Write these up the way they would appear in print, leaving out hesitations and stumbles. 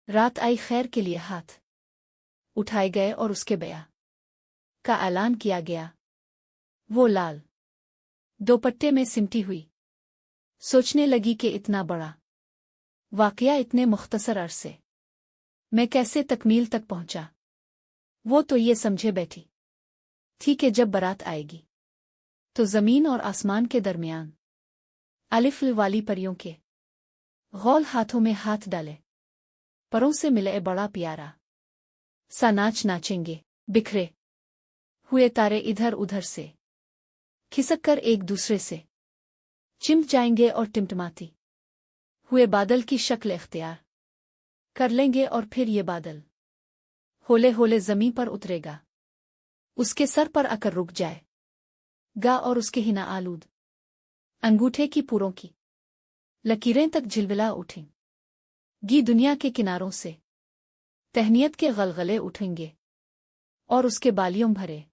रात आई खैर के लिए हाथ उठाए गए और उसके बया का ऐलान किया गया। वो लाल दोपट्टे में सिमटी हुई सोचने लगी कि इतना बड़ा वाकया इतने मुख्तसर अरसे में कैसे तकमील तक पहुंचा। वो तो ये समझे बैठी थी कि जब बारात आएगी तो जमीन और आसमान के दरमियान अलिफ वाली परियों के गौल हाथों में हाथ डाले परों से मिले बड़ा प्यारा सा नाच नाचेंगे। बिखरे हुए तारे इधर उधर से खिसक कर एक दूसरे से चिमट जाएंगे और टिमटमाती हुए बादल की शक्ल इख्तियार कर लेंगे और फिर ये बादल होले होले जमीन पर उतरेगा, उसके सर पर आकर रुक जाए गा और उसके हिना आलूद अंगूठे की पूरों की लकीरें तक झिलमिला उठेंगी। दुनिया के किनारों से तहनीयत के गलगले उठेंगे और उसके बालियों भरे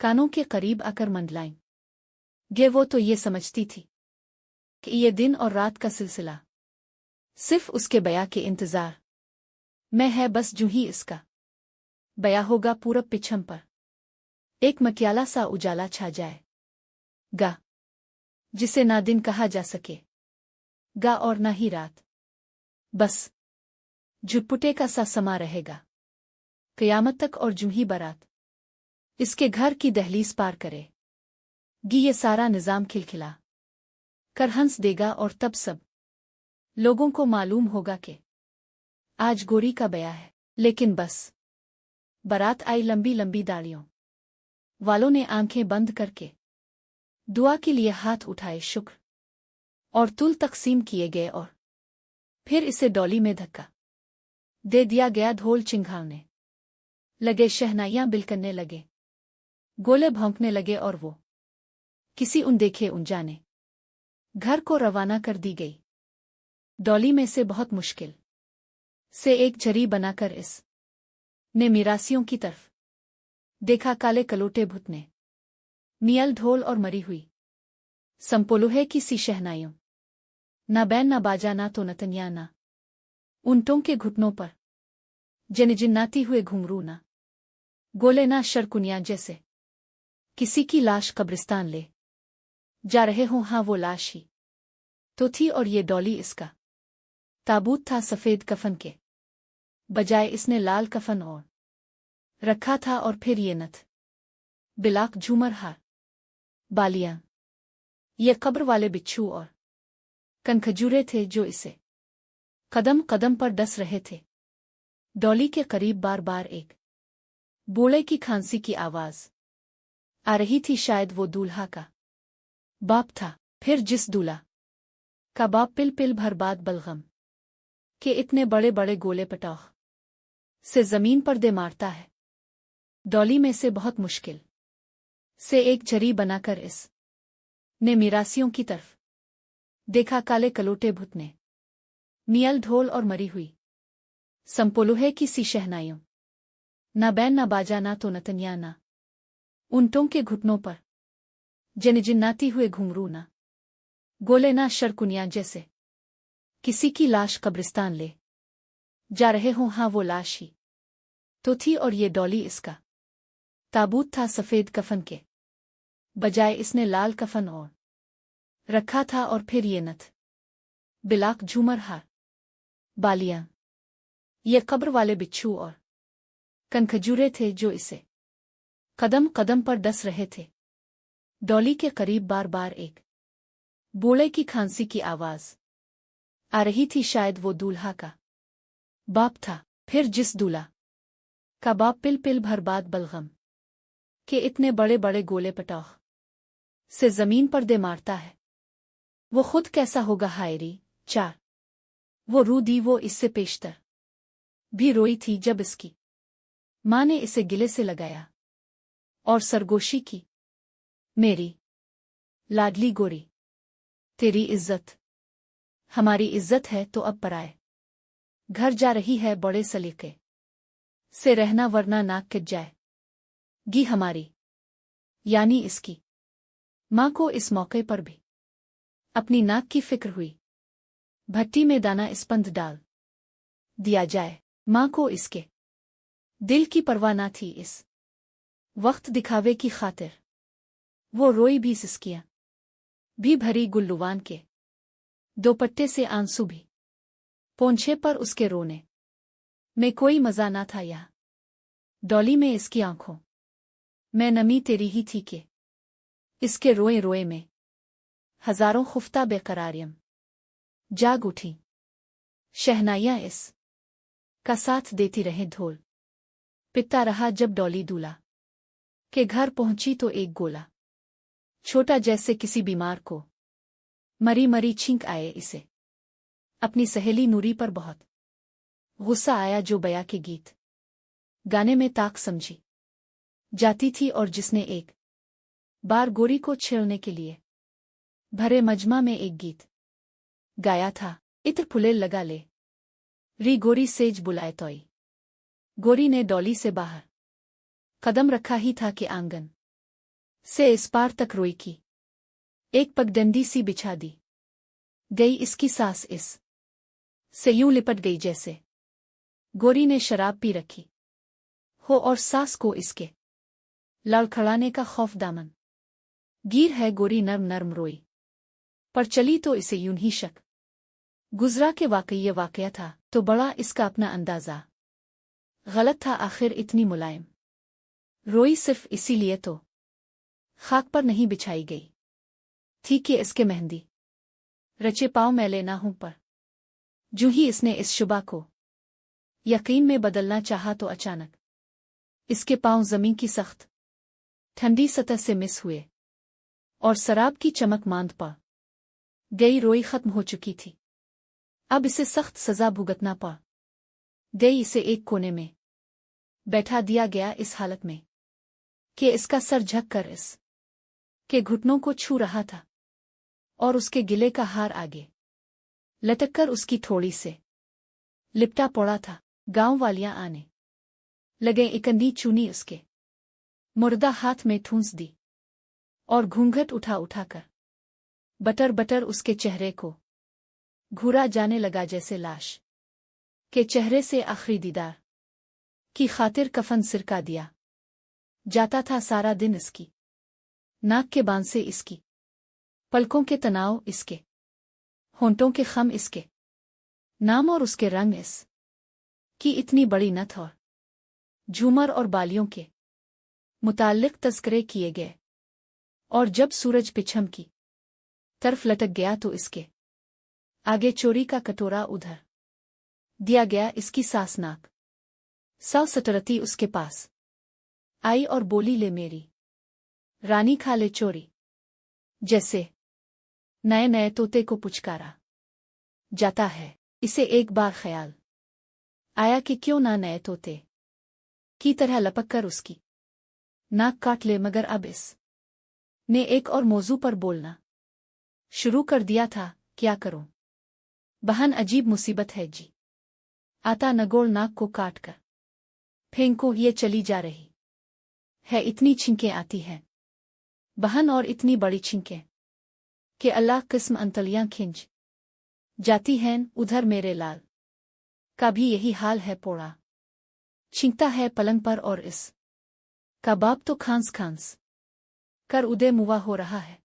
कानों के करीब आकर मंडलाएंगे। वो तो ये समझती थी कि ये दिन और रात का सिलसिला सिर्फ उसके बया के इंतजार में है। बस जूं ही इसका बया होगा पूरब पिछम पर एक मक्याला सा उजाला छा जाए गा, जिसे ना दिन कहा जा सके गा और ना ही रात, बस झुटपुटे का सा समा रहेगा क़यामत तक। और जूं ही बारात इसके घर की दहलीज पार करे गी ये सारा निजाम खिलखिला कर हंस देगा और तब सब लोगों को मालूम होगा कि आज गोरी का बया है। लेकिन बस बारात आई लंबी लंबी दाढ़ियों वालों ने आंखें बंद करके दुआ के लिए हाथ उठाए, शुक्र और तुल तकसीम किए गए और फिर इसे डोली में धक्का दे दिया गया। ढोल चिंघाड़ने लगे, शहनाइयां बिलकने लगे, गोले भौंकने लगे और वो किसी अनदेखे अनजाने घर को रवाना कर दी गई। डोली में से बहुत मुश्किल से एक झरी बनाकर इस ने मिरासियों की तरफ देखा। काले कलोटे भुतने मियल ढोल और मरी हुई संपोलोहे की सी शहनाइयों, ना बैन ना बाजा ना तो नतनिया ना ऊंटों के घुटनों पर जनजिन्नाती हुए घुंघरू ना गोले ना शरकुनिया, जैसे किसी की लाश कब्रिस्तान ले जा रहे हों। हाँ, वो लाश ही तो थी और ये डोली इसका ताबूत था। सफेद कफन के बजाय इसने लाल कफन और रखा था और फिर ये नथ बिलाक झूमर हार बालियां ये कब्र वाले बिच्छू और कनखजूरे थे जो इसे कदम कदम पर डस रहे थे। डोली के करीब बार बार एक बूढ़े की खांसी की आवाज आ रही थी। शायद वो दूल्हा का बाप था। फिर जिस दूल्हा का बाप पिल पिल भर बाद बलगम के इतने बड़े बड़े गोले पटौख से जमीन पर दे मारता है। डोली में से बहुत मुश्किल से एक झरी बनाकर इस ने मिरासियों की तरफ देखा। काले कलोटे भुतने मियल ढोल और मरी हुई संपोलोहे की सी शहनाइयों, ना बैन ना बाजा ना तो नतनिया ना ऊंटों के घुटनों पर जनजिन्नाती हुए घुंघरू ना गोले ना शरकुनिया, जैसे किसी की लाश कब्रिस्तान ले जा रहे हों। हाँ, वो लाश ही तो थी और ये डोली इसका ताबूत था। सफेद कफन के बजाय इसने लाल कफन और रखा था और फिर ये नथ बिलाक झूमर हार बालियां ये कब्र वाले बिच्छू और कनखजूरे थे जो इसे कदम कदम पर डस रहे थे। डोली के करीब बार बार एक बूढ़े की खांसी की आवाज आ रही थी। शायद वो दूल्हा का बाप था। फिर जिस दूल्हा का बाप पिल पिल भर बाद बलगम के इतने बड़े बड़े गोले पटौख से जमीन पर दे मारता है, वो खुद कैसा होगा। हायरी चार वो रू दी। वो इससे पेशतर भी रोई थी जब इसकी माँ ने इसे गिले से लगाया और सरगोशी की, मेरी लाडली गोरी, तेरी इज्जत हमारी इज्जत है तो अब पराए घर जा रही है। बड़े सलीके से रहना वरना नाक कट जाए गी हमारी। यानी इसकी माँ को इस मौके पर भी अपनी नाक की फिक्र हुई। भट्टी में दाना स्पंद डाल दिया जाए। माँ को इसके दिल की परवाह ना थी। इस वक्त दिखावे की खातिर वो रोई भी, सिसकियां भी भरी गुल्लुवान के दोपट्टे से, आंसू भी पोंछे पर उसके रोने में कोई मजा ना था। यहाँ डॉली में इसकी आंखों में नमी तेरी ही थी कि इसके रोए रोए में हजारों खुफ्ता बेकरारियम जाग उठी। शहनाइयां इस का साथ देती रहे, ढोल पिटता रहा। जब डॉली दूल्हा के घर पहुंची तो एक गोला छोटा जैसे किसी बीमार को मरी मरी छींक आए। इसे अपनी सहेली नूरी पर बहुत गुस्सा आया, जो बया के गीत गाने में ताक समझी जाती थी, और जिसने एक बार गोरी को छेड़ने के लिए भरे मजमा में एक गीत गाया था। इत्र फुले लगा ले री गोरी सेज बुलाए तोई। गोरी ने डॉली से बाहर कदम रखा ही था कि आंगन से इस पार तक रोई की एक पगडंडी सी बिछा दी गई। इसकी सांस इस से यूं लिपट गई जैसे गोरी ने शराब पी रखी हो, और सास को इसके लड़खड़ाने का खौफ दामन गिर है। गोरी नर्म नर्म रोई, पर चली तो इसे यूं ही शक गुजरा के वाकई ये वाकया था, तो बड़ा इसका अपना अंदाजा गलत था। आखिर इतनी मुलायम रोई सिर्फ इसीलिए तो खाक पर नहीं बिछाई गई थी कि इसके मेहंदी रचे पाँव मैले ना हों। पर जो ही इसने इस शुबा को यकीन में बदलना चाहा, तो अचानक इसके पाँव जमीन की सख्त ठंडी सतह से मिस हुए और शराब की चमक मांद पा गई। रोई खत्म हो चुकी थी, अब इसे सख्त सजा भुगतना पा गई। इसे एक कोने में बैठा दिया गया, इस हालत में कि इसका सर झक कर इस के घुटनों को छू रहा था, और उसके गिले का हार आगे लटककर उसकी थोड़ी से लिपटा पड़ा था। गांव वालियां आने लगे, इकंदी चूनी उसके मुर्दा हाथ में ठूंस दी, और घूंघट उठा उठाकर बटर बटर उसके चेहरे को घूरा जाने लगा, जैसे लाश के चेहरे से आखिरी दीदार की खातिर कफन सिरका दिया जाता था। सारा दिन इसकी नाक के बांध से, इसकी पलकों के तनाव, इसके होंठों के खम, इसके नाम और उसके रंग, इस की इतनी बड़ी नथ और झूमर और बालियों के मुताल्लिक तज़किरे किए गए। और जब सूरज पिछम की तरफ लटक गया, तो इसके आगे चोरी का कटोरा उधर दिया गया। इसकी सास नाक साव सटरती उसके पास आई और बोली, ले मेरी रानी खा ले चोरी। जैसे नए नए तोते को पुचकारा जाता है। इसे एक बार ख्याल आया कि क्यों ना नए तोते की तरह लपक कर उसकी नाक काट ले, मगर अब इस ने एक और मौजू पर बोलना शुरू कर दिया था। क्या करूं बहन, अजीब मुसीबत है जी। आता नगोड़ नाक को काट कर फेंको, ये चली जा रही है। इतनी छिंकें आती हैं बहन, और इतनी बड़ी छिंकें कि अल्लाह किस्म अंतलियां खिंच जाती हैं। उधर मेरे लाल का भी यही हाल है, पोड़ा छिंकता है पलंग पर, और इस का बाप तो खांस खांस कर उदय मुआ हो रहा है।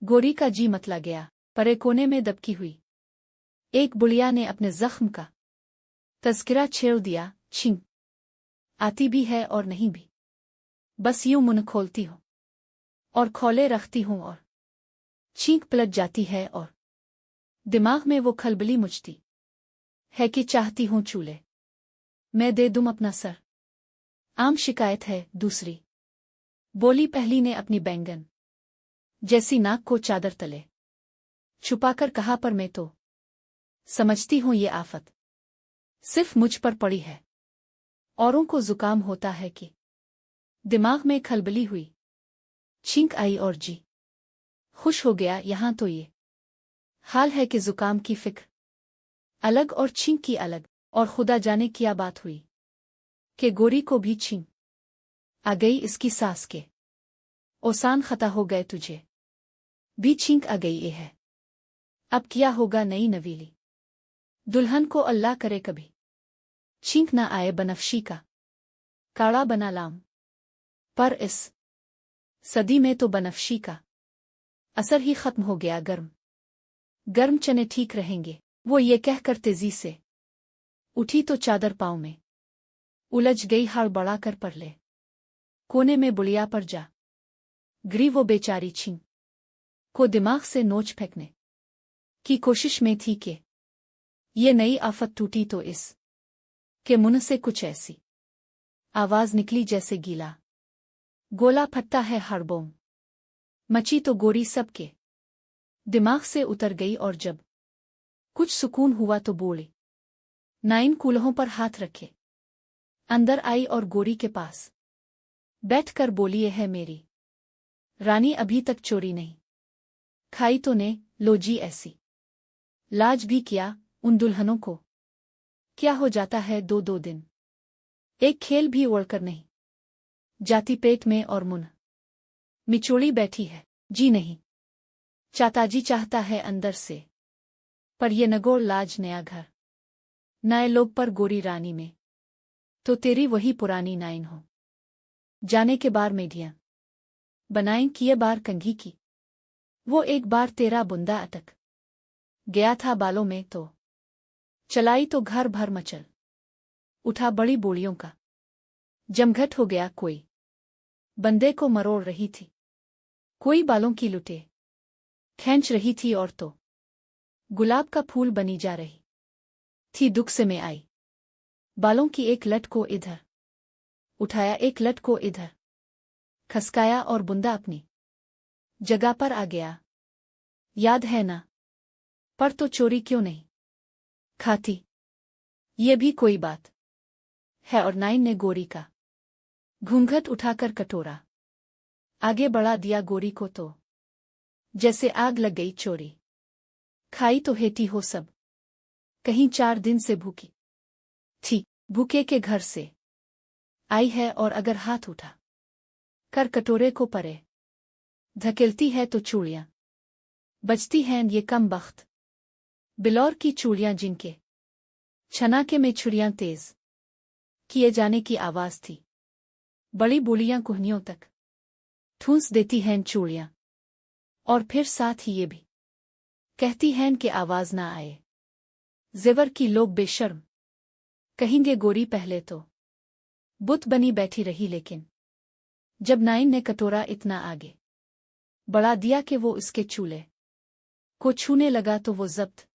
गोरी का जी मतला गया। परे कोने में दबकी हुई एक बुढ़िया ने अपने जख्म का तज़किरा छेड़ दिया। छिंक आती भी है और नहीं भी, बस यूं मुंह खोलती हूँ और खोले रखती हूँ, और छींक पलट जाती है, और दिमाग में वो खलबली मुझती है कि चाहती हूँ चूल्हे मैं दे दूं अपना सर। आम शिकायत है दूसरी, बोली पहली ने अपनी बैंगन जैसी नाक को चादर तले छुपाकर कहा, पर मैं तो समझती हूँ ये आफत सिर्फ मुझ पर पड़ी है। औरों को जुकाम होता है कि दिमाग में खलबली हुई, छींक आई और जी खुश हो गया। यहां तो ये हाल है कि जुकाम की फिक्र अलग और छींक की अलग, और खुदा जाने क्या बात हुई कि गोरी को भी छींक आ गई। इसकी सास के ओसान खता हो गए, तुझे भी छींक आ गई। ये है अब क्या होगा नई नवीली दुल्हन को, अल्लाह करे कभी छींक न आए बनफशी का काढ़ा बना लाऊं, पर इस सदी में तो बनफशी का असर ही खत्म हो गया। गर्म गर्म चने ठीक रहेंगे। वो ये कहकर तेजी से उठी तो चादर पाँव में उलझ गई। हाड़ बढ़ाकर पर ले कोने में बुढ़िया पर जा गिरी। वो बेचारी छींक को दिमाग से नोच फेंकने की कोशिश में थी कि ये नई आफत टूटी तो इस के मुंह से कुछ ऐसी आवाज निकली जैसे गीला गोला फटता है हड़बों। मची तो गोरी सबके दिमाग से उतर गई और जब कुछ सुकून हुआ तो बोली। नाइन कूल्हों पर हाथ रखे अंदर आई और गोरी के पास बैठकर बोली, ये है मेरी रानी, अभी तक चोरी नहीं खाई तो ने लो जी ऐसी लाज भी किया उन दुल्हनों को क्या हो जाता है दो दो दिन एक खेल भी ओढ़कर नहीं जाती पेट में और मुन मिचोड़ी बैठी है। जी नहीं चाहता, जी चाहता है अंदर से, पर ये नगोड़ लाज नया घर नए लोग पर गोरी रानी में तो तेरी वही पुरानी नाइन हो जाने के बार मेढियां बनाएं किए बार कंघी की। वो एक बार तेरा बुंदा अटक गया था बालों में तो चलाई तो घर भर मचल उठा बड़ी बोलियों का जमघट हो गया। कोई बंदे को मरोड़ रही थी, कोई बालों की लुटे खींच रही थी और तो गुलाब का फूल बनी जा रही थी। दुख से मैं आई बालों की एक लट को इधर उठाया, एक लट को इधर खसकाया और बुंदा अपनी जगह पर आ गया। याद है ना, पर तो चोरी क्यों नहीं खाती, ये भी कोई बात है। और नाइन ने गोरी का घूंघट उठाकर कटोरा आगे बढ़ा दिया। गोरी को तो जैसे आग लग गई। चोरी खाई तो हेती हो सब, कहीं 4 दिन से भूखी थी, भूखे के घर से आई है और अगर हाथ उठा कर कटोरे को परे धकेलती है तो चूड़ियां बजती हैं। ये कम बख्त बिलौर की चूड़ियां जिनके छनाके में छुरियां तेज किए जाने की आवाज थी, बड़ी बोलियां कुहनियों तक ठूंस देती हैं चूड़ियां, और फिर साथ ही ये भी कहती हैं कि आवाज ना आए जेवर की लोग बेशर्म कहेंगे। गोरी पहले तो बुत बनी बैठी रही, लेकिन जब नाइन ने कटोरा इतना आगे बढ़ा दिया कि वो इसके चूल्हे को छूने लगा तो वो जब्त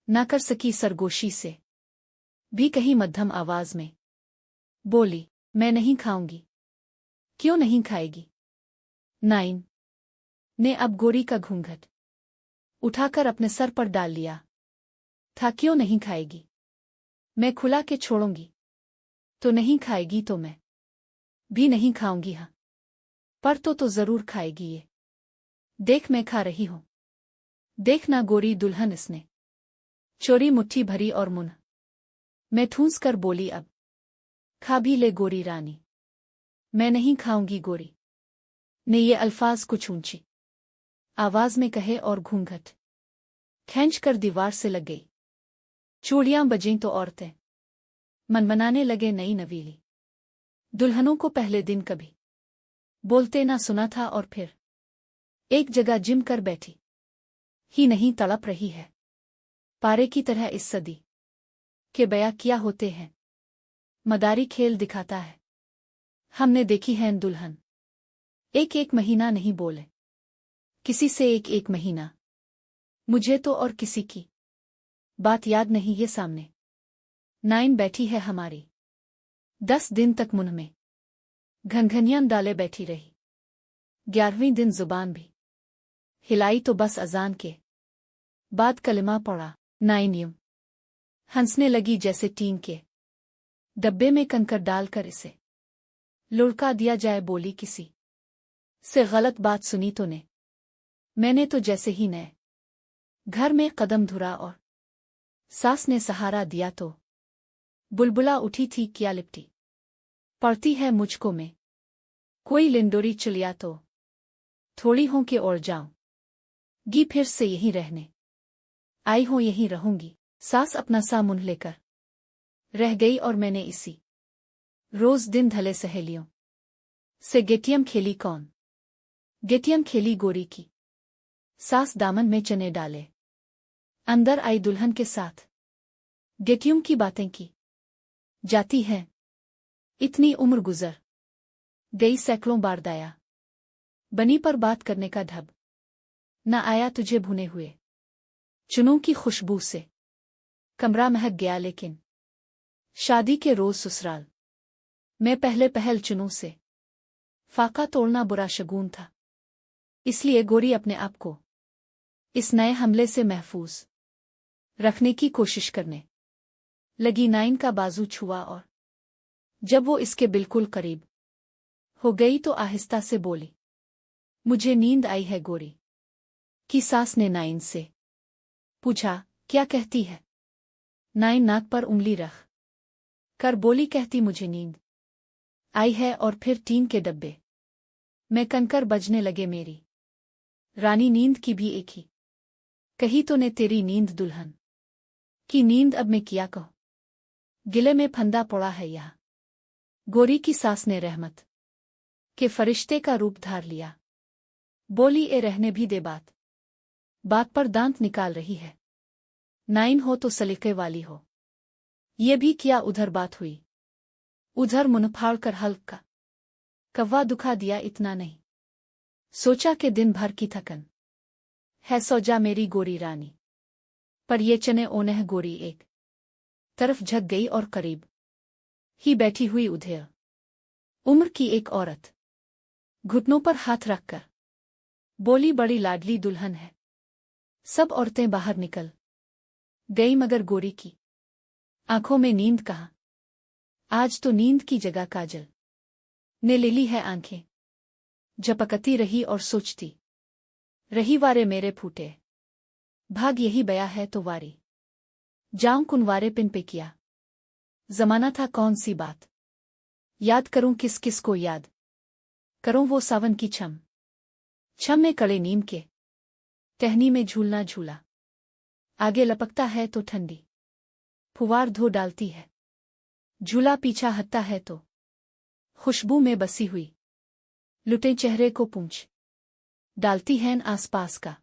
ना कर सकी। सरगोशी से भी कहीं मध्यम आवाज में बोली, मैं नहीं खाऊंगी। क्यों नहीं खाएगी? नाइन ने अब गोरी का घूंघट उठाकर अपने सर पर डाल लिया था। क्यों नहीं खाएगी? मैं खुला के छोड़ूंगी तो नहीं खाएगी, तो मैं भी नहीं खाऊंगी। हाँ, पर तो जरूर खाएगी। ये देख मैं खा रही हूं, देखना गोरी दुल्हन। इसने चोरी मुट्ठी भरी और मुन मैं ठूंस कर बोली, अब खा भी ले गोरी रानी। मैं नहीं खाऊंगी। गोरी ने ये अल्फाज कुछ ऊंची आवाज में कहे और घूंघट खींच कर दीवार से लग गई। चूड़ियां बजीं तो औरतें मनमनाने लगे। नई नवीली दुल्हनों को पहले दिन कभी बोलते ना सुना था, और फिर एक जगह जिम कर बैठी ही नहीं तड़प रही है पारे की तरह। इस सदी के बया किया होते हैं मदारी खेल दिखाता है। हमने देखी है दुल्हन एक एक महीना नहीं बोले किसी से, एक एक महीना। मुझे तो और किसी की बात याद नहीं। ये सामने नाइन बैठी है हमारी, 10 दिन तक मुंह में घनघनियां डाले बैठी रही। 11वें दिन जुबान भी हिलाई तो बस अजान के बाद कलिमा पड़ा। नाइन यूं हंसने लगी जैसे टीन के डब्बे में कंकर डालकर इसे लुढ़का दिया जाए। बोली, किसी से गलत बात सुनी तो ने? मैंने तो जैसे ही नए घर में कदम धुरा और सास ने सहारा दिया तो बुलबुला उठी थी। क्या लिपटी पड़ती है मुझको में कोई लिंडोरी चलिया तो थोड़ी हों के और जाऊं गी फिर से यहीं रहने आई हो, यहीं रहूंगी। सास अपना सा मुंह लेकर रह गई और मैंने इसी रोज दिन ढले सहेलियों से गेटियम खेली। कौन गेटियम खेली? गोरी की सास दामन में चने डाले अंदर आई दुल्हन के साथ। गेटियम की बातें की जाती हैं, इतनी उम्र गुजर गई सैकड़ों बार दाया बनी पर बात करने का ढब न आया तुझे भुने हुए चुनों की खुशबू से कमरा महक गया। लेकिन शादी के रोज ससुराल मैं पहले पहल चुनूं से फाका तोड़ना बुरा शगुन था। इसलिए गोरी अपने आप को इस नए हमले से महफूज रखने की कोशिश करने लगी। नाइन का बाजू छुआ और जब वो इसके बिल्कुल करीब हो गई तो आहिस्ता से बोली, मुझे नींद आई है। गोरी की सास ने नाइन से पूछा, क्या कहती है? नाइन नाक पर उंगली रख कर बोली, कहती मुझे नींद आई है। और फिर टीन के डब्बे में कंकर बजने लगे। मेरी रानी नींद की भी एक ही कही तो ने तेरी नींद दुल्हन की नींद अब मैं किया कहूं, गिले में फंदा पड़ा है यहाँ। गोरी की सास ने रहमत के फरिश्ते का रूप धार लिया। बोली, ए रहने भी दे, बात पर दांत निकाल रही है। नाइन हो तो सलीके वाली हो। ये भी क्या उधर बात हुई, उधर मुंह फाड़ कर हल्का कव्वा दुखा दिया। इतना नहीं सोचा कि दिन भर की थकन है सौजा मेरी गोरी रानी पर। ये चने ओनेह गोरी एक तरफ झक गई और करीब ही बैठी हुई उधेड़ उम्र की एक औरत घुटनों पर हाथ रखकर बोली, बड़ी लाडली दुल्हन है। सब औरतें बाहर निकल गई मगर गोरी की आंखों में नींद कहाँ। आज तो नींद की जगह काजल ने ले ली है। आंखें झपकती रही और सोचती रही, वारे मेरे फूटे भाग यही बया है तो वारी जाऊं कुनवारे पिन पे किया जमाना था। कौन सी बात याद करूं, किस किस को याद करूं? वो सावन की छम छम में कड़े नीम के टहनी में झूलना झूला आगे लपकता है तो ठंडी फुवार धो डालती है। झूला पीछा हटता है तो खुशबू में बसी हुई लुटें चेहरे को पूंछ डालती हैं। आसपास का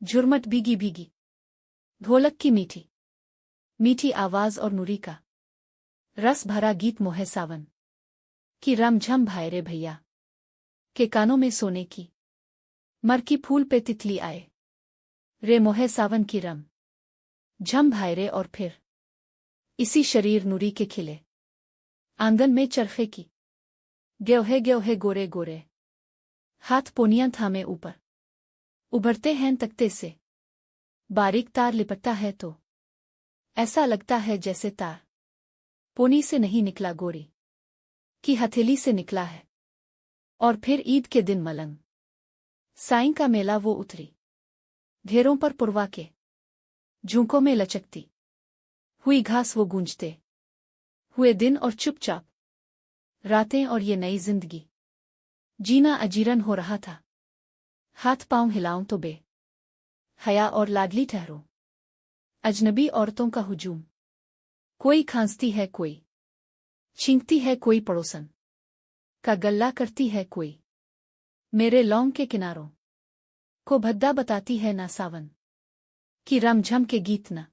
झुरमट भीगी भीगी ढोलक की मीठी मीठी आवाज और नुरी का रस भरा गीत मोहे सावन की रमझम भाई रे भैया के कानों में सोने की मर की फूल पे तितली आए रे मोहे सावन की रम झम भाई रे। और फिर इसी शरीर नुरी के खिले आंगन में चरखे की ग्योहे ग्योहे गोरे गोरे हाथ पोनियां थामे ऊपर उभरते हैं तख्ते से। बारीक तार लिपटता है तो ऐसा लगता है जैसे तार पोनी से नहीं निकला, गोरी की हथेली से निकला है। और फिर ईद के दिन मलंग साईं का मेला वो उतरी ढेरों पर पुरवा के झुंकों में लचकती हुई घास वो गूंजते हुए दिन और चुपचाप रातें और ये नई जिंदगी जीना अजीरन हो रहा था। हाथ पांव हिलाऊं तो बे हया और लाडली ठहरो। अजनबी औरतों का हुजूम, कोई खांसती है, कोई छींकती है, कोई पड़ोसन का गल्ला करती है, कोई मेरे लौंग के किनारों को भद्दा बताती है। ना सावन की रमझम के गीत, ना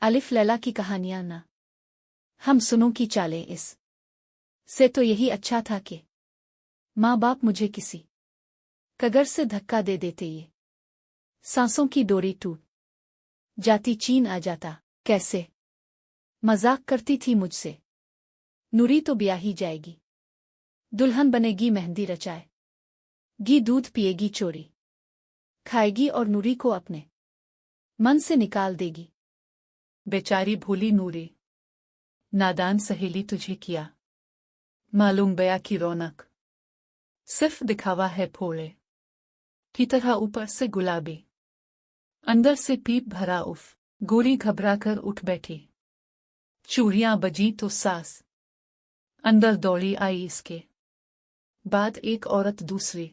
अलिफ लैला की कहानियां, ना हम सुनों की चालें। इस से तो यही अच्छा था कि माँ बाप मुझे किसी कगर से धक्का दे देते, ये सांसों की डोरी टूट जाती, चीन आ जाता। कैसे मजाक करती थी मुझसे, नूरी तो ब्याही जाएगी, दुल्हन बनेगी, मेहंदी रचाएगी, दूध पिएगी, चोरी खाएगी और नूरी को अपने मन से निकाल देगी। बेचारी भूली नूरी, नादान सहेली तुझे किया मालूम बया की रौनक सिर्फ दिखावा है, फोड़े की तरह ऊपर से गुलाबी अंदर से पीप भरा। उफ, गोरी घबरा कर उठ बैठी। चूड़ियां बजी तो सास अंदर दौड़ी आई। इसके बाद एक औरत, दूसरी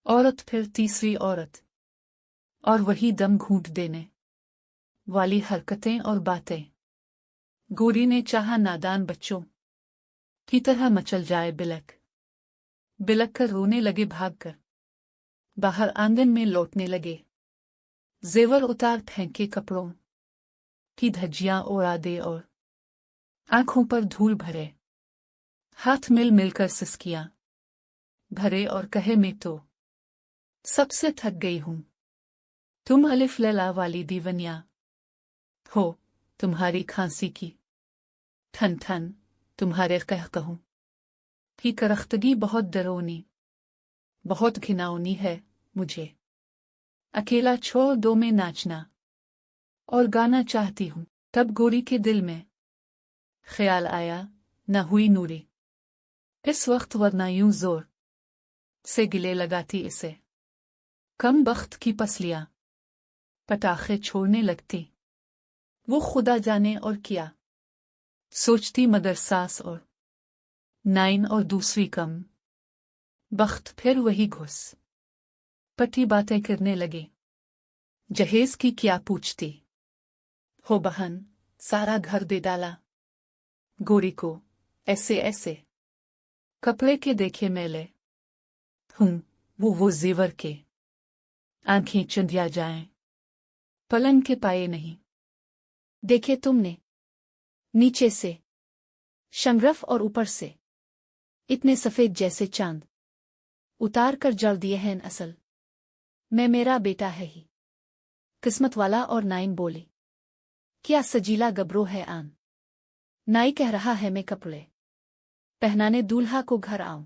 औरत, फिर तीसरी औरत, और वही दम घूंट देने वाली हरकतें और बातें। गोरी ने चाहा नादान बच्चों की तरह मचल जाए बिलक कर रोने लगे, भागकर बाहर आंगन में लौटने लगे। जेवर उतार फेंके, कपड़ों की धज्जियां उड़ा दे और आंखों पर धूल भरे, हाथ मिल मिलकर सिसकियां भरे और कहे, मैं तो सबसे थक गई हूं। तुम अलिफ लैला वाली दीवनिया हो, तुम्हारी खांसी की ठन ठन, तुम्हारे कहकहों की करख्तगी बहुत डरावनी, बहुत घिनौनी है मुझे। अकेला छोड़ दो, मैं नाचना और गाना चाहती हूं। तब गोरी के दिल में ख्याल आया, न हुई नूरी इस वक्त, वरना यूं जोर से गिले लगाती इसे। कम बख्त की पसलियां पटाखे छोड़ने लगती, वो खुदा जाने और क्या सोचती, मगर सास और नाइन और दूसरी कम बख्त फिर वही घुस पटी बातें करने लगे। जहेज की क्या पूछती हो बहन, सारा घर दे डाला गोरी को, ऐसे ऐसे कपड़े के देखे मैले हूं, वो जेवर के आंखें चंदिया जाएं, पलंग के पाए नहीं देखे तुमने, नीचे से शंगरफ और ऊपर से इतने सफेद जैसे चांद, उतार कर जल दिए हैं असल में मेरा बेटा है ही किस्मत वाला। और नाइन बोली, क्या सजीला गबरो है आन। नाई कह रहा है, मैं कपड़े पहनाने दूल्हा को घर आऊं।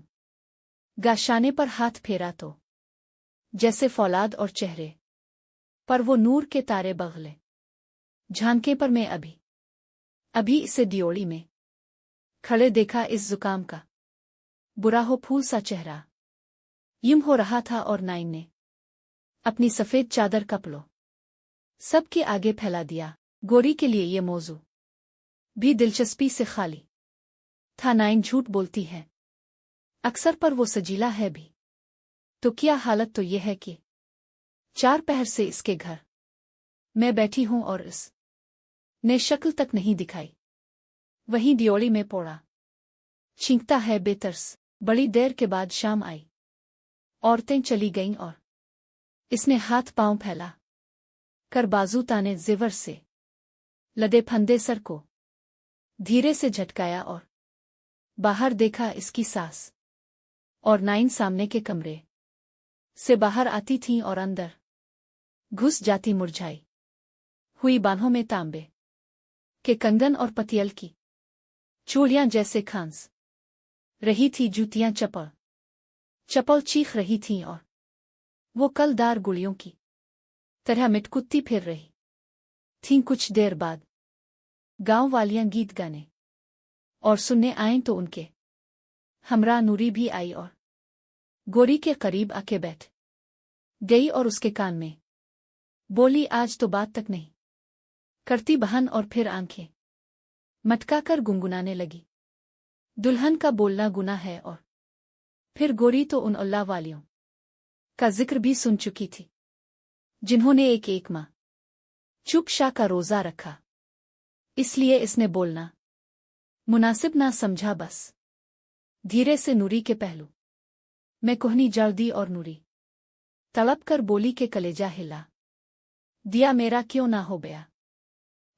गाशाने पर हाथ फेरा तो जैसे फौलाद, और चेहरे पर वो नूर के तारे बगले झांके पर मैं अभी इसे दियोड़ी में खड़े देखा, इस जुकाम का बुरा हो फूल सा चेहरा यूं हो रहा था। और नाइन ने अपनी सफेद चादर कपड़ों सबके आगे फैला दिया। गोरी के लिए ये मौजू भी दिलचस्पी से खाली था। नाइन झूठ बोलती है अक्सर, पर वो सजीला है भी तो क्या। हालत तो ये है कि 4 पहर से इसके घर मैं बैठी हूं और इस ने शक्ल तक नहीं दिखाई। वहीं दियोड़ी में पोड़ा छींकता है बेतरस। बड़ी देर के बाद शाम आई, औरतें चली गईं और इसने हाथ पांव फैला कर बाजू ताने जेवर से लदे फंदे सर को धीरे से झटकाया और बाहर देखा। इसकी सास और नाइन सामने के कमरे से बाहर आती थीं और अंदर घुस जाती मुरझाई हुई बाहों में तांबे के कंगन और पतियल की चूड़ियां जैसे खांस रही थी। जूतियां चपल चीख रही थीं और वो कलदार गुड़ियों की तरह मिटकुत्ती फिर रही थीं। कुछ देर बाद गांव वालियां गीत गाने और सुनने आईं तो उनके हमरा नूरी भी आई और गोरी के करीब आके बैठ गई और उसके कान में बोली, आज तो बात तक नहीं करती बहन। और फिर आंखें मटका कर गुनगुनाने लगी, दुल्हन का बोलना गुनाह है। और फिर गोरी तो उन अल्लाह वालियों का जिक्र भी सुन चुकी थी जिन्होंने एक एक माह चुप शाह का रोजा रखा, इसलिए इसने बोलना मुनासिब ना समझा। बस धीरे से नूरी के पहलू मैं कोहनी जड़ दी और नूरी तड़प कर बोली के कलेजा हिला दिया। मेरा क्यों ना हो गया,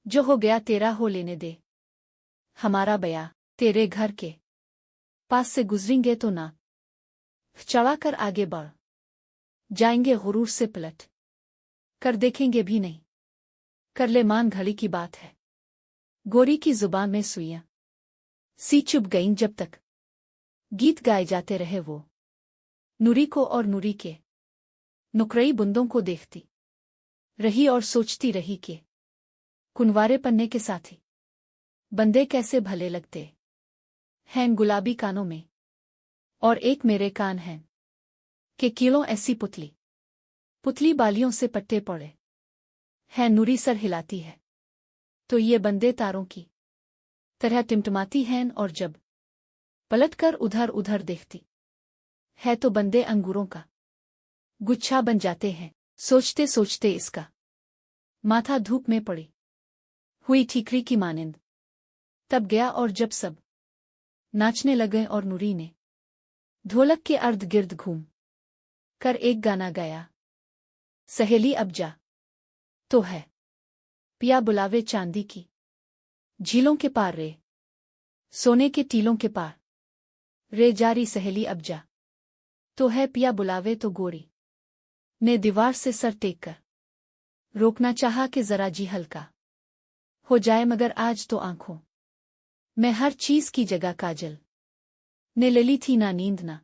जो हो गया तेरा हो लेने दे। हमारा बया तेरे घर के पास से गुजरेंगे तो ना चढ़ा कर आगे बढ़ जाएंगे, गुरूर से पलट कर देखेंगे भी नहीं। कर ले मान, घड़ी की बात है। गोरी की जुबान में सुइयां सी चुभ गईं। जब तक गीत गाए जाते रहे वो नूरी को और नूरी के नुकरई बुंदों को देखती रही और सोचती रही कि कुनवारे पन्ने के साथी बंदे कैसे भले लगते हैं गुलाबी कानों में, और एक मेरे कान हैं कि कीलों ऐसी पुतली बालियों से पट्टे पड़े हैं। नूरी सर हिलाती है तो ये बंदे तारों की तरह टिमटमाती हैं, और जब पलटकर उधर उधर देखती है तो बंदे अंगूरों का गुच्छा बन जाते हैं। सोचते सोचते इसका माथा धूप में पड़ी हुई ठीकरी की मानिंद तब गया और जब सब नाचने लगे और नूरी ने ढोलक के अर्ध गिर्द घूम कर एक गाना गाया, सहेली अब जा तो है पिया बुलावे चांदी की झीलों के पार रे, सोने के टीलों के पार रे जारी सहेली अब जा तो है पिया बुलावे। तो गोरी ने दीवार से सर टेक कर रोकना चाहा कि जरा जी हल्का हो जाए, मगर आज तो आंखों में हर चीज की जगह काजल ने ले ली थी, ना नींद ना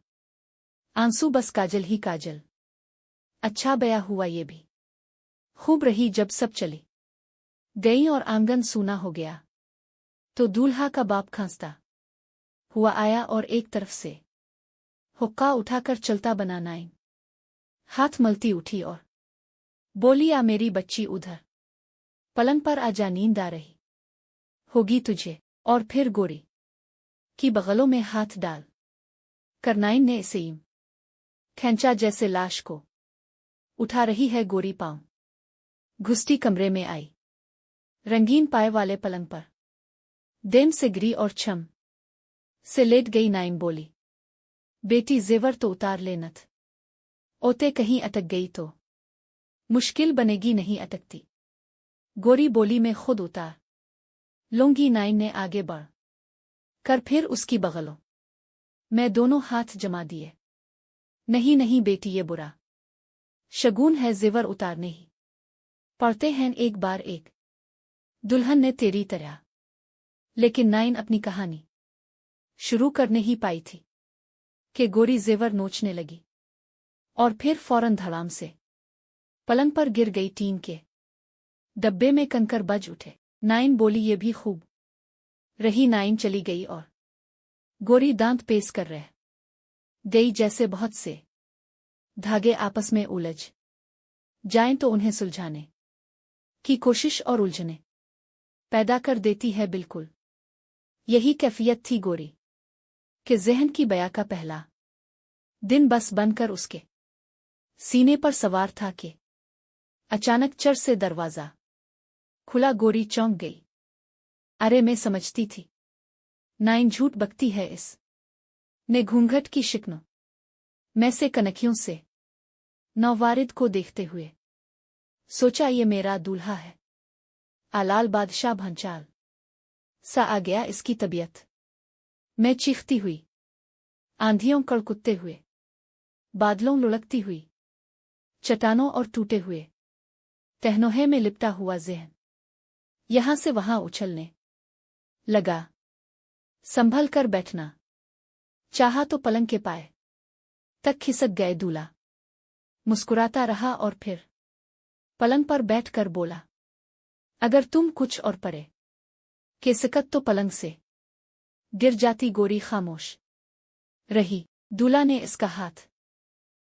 आंसू, बस काजल ही काजल। अच्छा बया हुआ ये भी खूब रही जब सब चली गई और आंगन सूना हो गया, तो दूल्हा का बाप खांसता हुआ आया और एक तरफ से हुक्का उठाकर चलता बना नाइन हाथ मलती उठी और बोली, आ मेरी बच्ची उधर पलंग पर आजा, नींद आ रही होगी तुझे। और फिर गोरी की बगलों में हाथ डाल कर नाइन ने इसे यूं खींचा जैसे लाश को उठा रही है। गोरी पांव घुसती कमरे में आई, रंगीन पाए वाले पलंग पर देम से गिरी और छम से लेट गई। नाइन बोली, बेटी जेवर तो उतार ले नथ, ओते कहीं अटक गई तो मुश्किल बनेगी, नहीं अटकती। गोरी बोली, मैं खुद उतार लूंगी। नाइन ने आगे बढ़ कर फिर उसकी बगलों में दोनों हाथ जमा दिए। नहीं नहीं बेटी, ये बुरा शगुन है, जेवर उतारने ही पड़ते हैं एक बार एक दुल्हन ने तेरी तरह। लेकिन नाइन अपनी कहानी शुरू करने ही पाई थी कि गोरी जेवर नोचने लगी और फिर फौरन धड़ाम से पलंग पर गिर गई। टीन के डब्बे में कंकर बज उठे। नाइन बोली, ये भी खूब रही। नाइन चली गई और गोरी दांत पेश कर रह गई, जैसे बहुत से धागे आपस में उलझ जाएं तो उन्हें सुलझाने की कोशिश और उलझने पैदा कर देती है। बिल्कुल यही कैफियत थी गोरी के ज़हन की बया का पहला दिन बस बनकर उसके सीने पर सवार था कि अचानक चर से दरवाज़ा खुला। गोरी चौंक गई। अरे मैं समझती थी नाइन झूठ बकती है। इस ने घूंघट की शिकनों में से कनखियों से नौवारिद को देखते हुए सोचा, ये मेरा दूल्हा है, आलाल बादशाह भंचाल सा आ गया इसकी तबीयत। मैं चीखती हुई, आंधियों कड़कुत्ते हुए, बादलों लुढ़कती हुई, चट्टानों और टूटे हुए तहनोहे में लिपटा हुआ ज़हन यहां से वहां उछलने लगा। संभल कर बैठना चाहा तो पलंग के पाए तक खिसक गए। दूल्हा मुस्कुराता रहा और फिर पलंग पर बैठकर बोला, अगर तुम कुछ और परे के सकत तो पलंग से गिर जाती। गोरी खामोश रही। दूल्हा ने इसका हाथ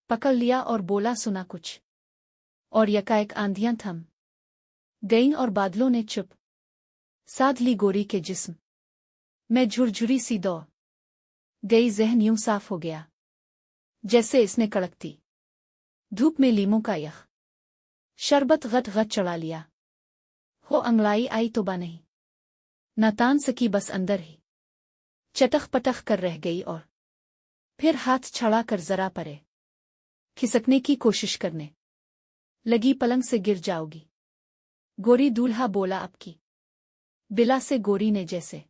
पकड़ लिया और बोला, सुना कुछ। और यकाएक आंधियां थम गईं और बादलों ने चुप साध ली। गोरी के जिस्म में झुरझुरी सी दौड़ गई। ज़हन यूं साफ हो गया जैसे इसने कड़कती धूप में लीमों का यख शरबत गट गट चढ़ा लिया हो। अंगड़ाई आई तो बा नहीं न तान सकी, बस अंदर ही चटख पटख कर रह गई और फिर हाथ छड़ा कर जरा परे खिसकने की कोशिश करने लगी। पलंग से गिर जाओगी गोरी। दूल्हा बोला, अब की बिला से गोरी ने जैसे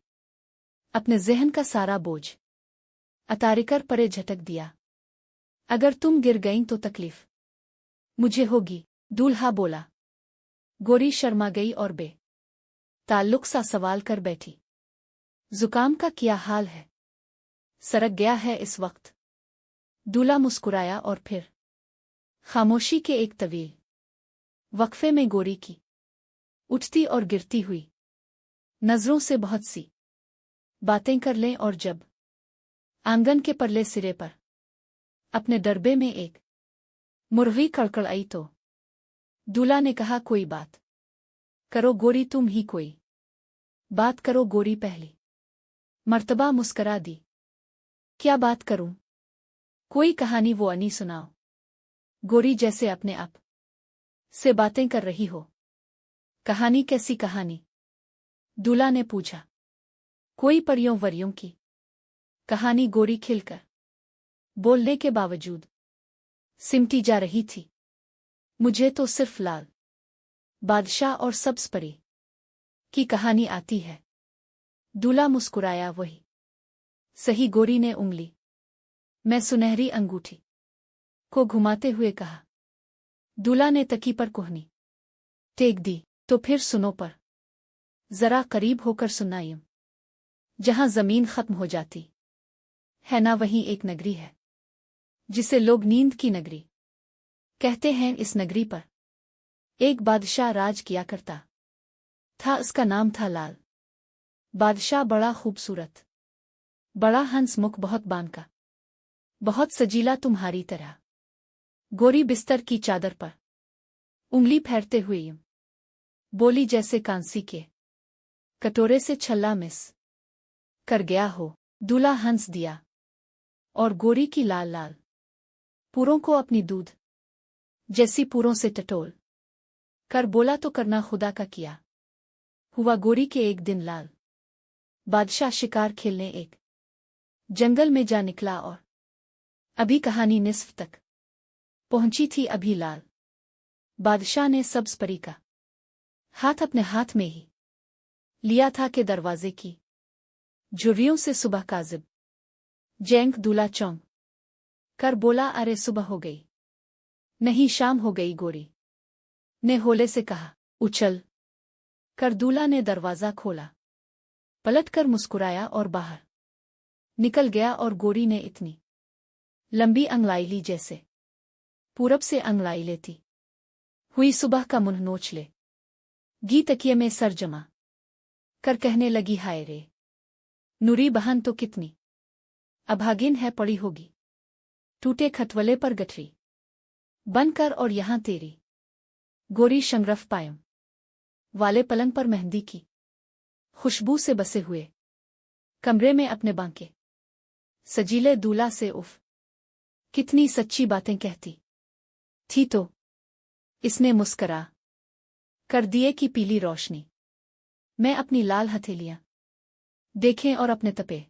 अपने ज़हन का सारा बोझ अतारिकर परे झटक दिया। अगर तुम गिर गईं तो तकलीफ मुझे होगी, दूल्हा बोला। गोरी शर्मा गई और बे ताल्लुक सा सवाल कर बैठी, जुकाम का क्या हाल है? सरक गया है इस वक्त। दूल्हा मुस्कुराया और फिर खामोशी के एक तवील वक्फे में गोरी की उठती और गिरती हुई नजरों से बहुत सी बातें कर लें, और जब आंगन के परले सिरे पर अपने डरबे में एक मुर्गी कड़कड़ आई तो दूल्हा ने कहा, कोई बात करो गोरी, तुम ही कोई बात करो। गोरी पहली मर्तबा मुस्करा दी। क्या बात करूं? कोई कहानी वो अनी सुनाओ। गोरी जैसे अपने आप से बातें कर रही हो। कहानी? कैसी कहानी? दूल्हा ने पूछा। कोई परियों वरियों की कहानी गोरी खिलकर बोलने के बावजूद सिमटी जा रही थी। मुझे तो सिर्फ लाल बादशाह और सब्ज परी की कहानी आती है। दूल्हा मुस्कुराया। वही सही, गोरी ने उंगली में सुनहरी अंगूठी को घुमाते हुए कहा। दूल्हा ने तकी पर कोहनी टेक दी। तो फिर सुनो, पर जरा करीब होकर सुनाइए। जहां जमीन खत्म हो जाती है ना, वहीं एक नगरी है जिसे लोग नींद की नगरी कहते हैं। इस नगरी पर एक बादशाह राज किया करता था। उसका नाम था लाल बादशाह। बड़ा खूबसूरत, बड़ा हंसमुख, बहुत बानका, बहुत सजीला, तुम्हारी तरह। गोरी बिस्तर की चादर पर उंगली फेरते हुए यूं बोली जैसे कांसी के कटोरे से छल्ला मिस कर गया हो। दूल्हा हंस दिया और गोरी की लाल लाल पूरों को अपनी दूध जैसी पूरों से टटोल कर बोला, तो करना खुदा का किया। हुआ गोरी के एक दिन लाल बादशाह शिकार खेलने एक जंगल में जा निकला और अभी कहानी निस्फ तक पहुंची थी। अभी लाल बादशाह ने सब्ज परी का हाथ अपने हाथ में ही लिया था कि दरवाजे की झुर्रियों से सुबह काजिब जैंक दूल्हा चौंक कर बोला, अरे सुबह हो गई नहीं, शाम हो गई। गोरी ने होले से कहा। उछल कर दूल्हा ने दरवाजा खोला, पलट कर मुस्कुराया और बाहर निकल गया। और गोरी ने इतनी लंबी अंगड़ाई ली जैसे पूरब से अंगड़ाई लेती हुई सुबह का मुंह नोच ले गी। तकिए में सर जमा कर कहने लगी, हाय रे नूरी बहन तो कितनी अभागिन है, पड़ी होगी टूटे खटवले पर गठरी बनकर। और यहां तेरी गोरी शंगरफ पायम वाले पलंग पर मेहंदी की खुशबू से बसे हुए कमरे में अपने बांके सजीले दूल्हा से उफ कितनी सच्ची बातें कहती थी। तो इसने मुस्करा कर दिए कि पीली रोशनी मैं अपनी लाल हथेलियां देखें और अपने तपे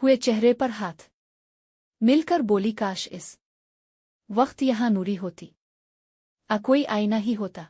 हुए चेहरे पर हाथ मिलकर बोली, काश इस वक्त यहां नूरी होती, कोई आईना ही होता।